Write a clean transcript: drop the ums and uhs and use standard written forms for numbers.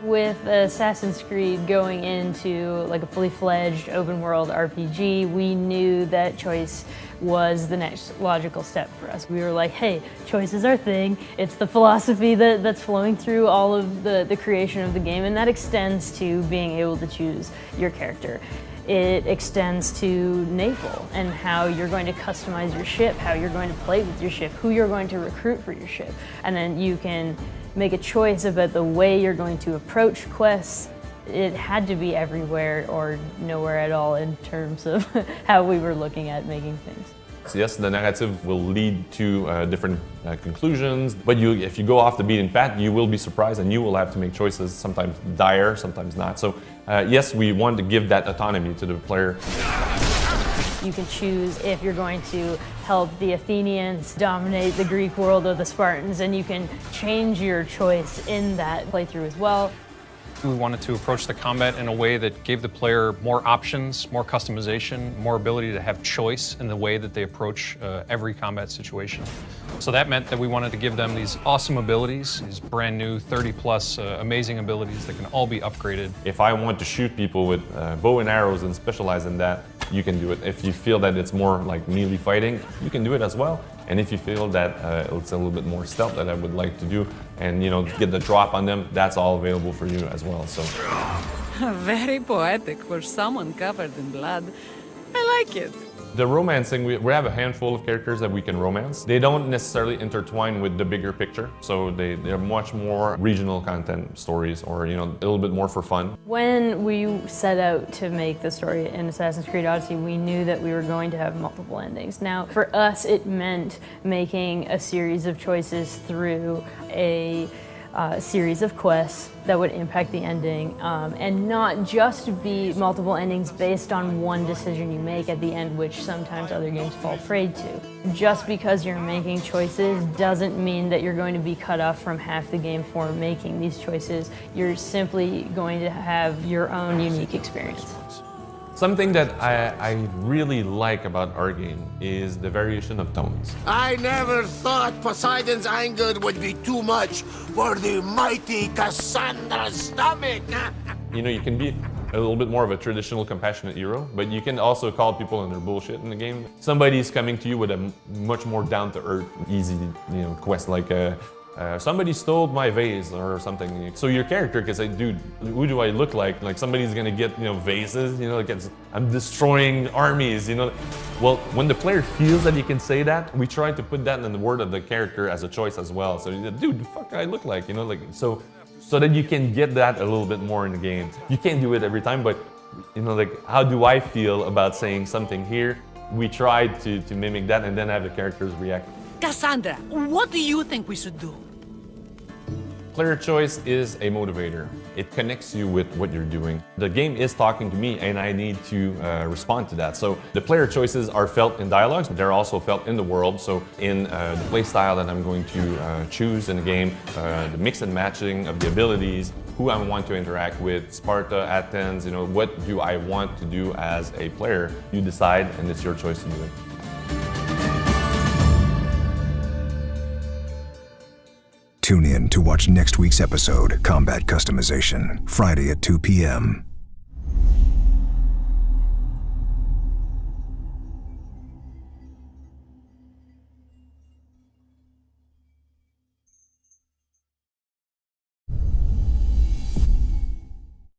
With Assassin's Creed going into like a fully fledged open world RPG, we knew that choice was the next logical step for us. We were like, hey, choice is our thing. It's the philosophy that's flowing through all of the creation of the game, and that extends to being able to choose your character. It extends to naval and how you're going to customize your ship, how you're going to play with your ship, who you're going to recruit for your ship. And then you can make a choice about the way you're going to approach quests. It had to be everywhere or nowhere at all in terms of how we were looking at making things. So yes, the narrative will lead to different conclusions, but if you go off the beaten path, you will be surprised and you will have to make choices, sometimes dire, sometimes not. So yes, we want to give that autonomy to the player. You can choose if you're going to help the Athenians dominate the Greek world or the Spartans, and you can change your choice in that playthrough as well. We wanted to approach the combat in a way that gave the player more options, more customization, more ability to have choice in the way that they approach every combat situation. So that meant that we wanted to give them these awesome abilities, these brand new 30-plus amazing abilities that can all be upgraded. If I want to shoot people with bow and arrows and specialize in that, you can do it. If you feel that it's more like melee fighting, you can do it as well. And if you feel that it's a little bit more stealth that I would like to do and get the drop on them, that's all available for you as well. So very poetic for someone covered in blood. I like it. The romancing, we have a handful of characters that we can romance. They don't necessarily intertwine with the bigger picture, so they're much more regional content stories or a little bit more for fun. When we set out to make the story in Assassin's Creed Odyssey, we knew that we were going to have multiple endings. Now, for us, it meant making a series of choices through a series of quests that would impact the ending, and not just be multiple endings based on one decision you make at the end, which sometimes other games fall prey to. Just because you're making choices doesn't mean that you're going to be cut off from half the game for making these choices. You're simply going to have your own unique experience. Something that I really like about our game is the variation of tones. I never thought Poseidon's anger would be too much for the mighty Cassandra's stomach. You can be a little bit more of a traditional compassionate hero, but you can also call people on their bullshit in the game. Somebody's coming to you with a much more down-to-earth, easy quest like somebody stole my vase or something. So your character can say, dude, who do I look like? Like somebody's gonna get vases, like I'm destroying armies, Well, when the player feels that he can say that, we try to put that in the word of the character as a choice as well. So dude, the fuck I look like, so that you can get that a little bit more in the game. You can't do it every time, but how do I feel about saying something here? We tried to mimic that and then have the characters react. Cassandra, what do you think we should do? Player choice is a motivator. It connects you with what you're doing. The game is talking to me and I need to respond to that. So the player choices are felt in dialogues, but they're also felt in the world. So in the play style that I'm going to choose in the game, the mix and matching of the abilities, who I want to interact with, Sparta, Athens, what do I want to do as a player? You decide and it's your choice to do it. Tune in to watch next week's episode, Combat Customization, Friday at 2 p.m.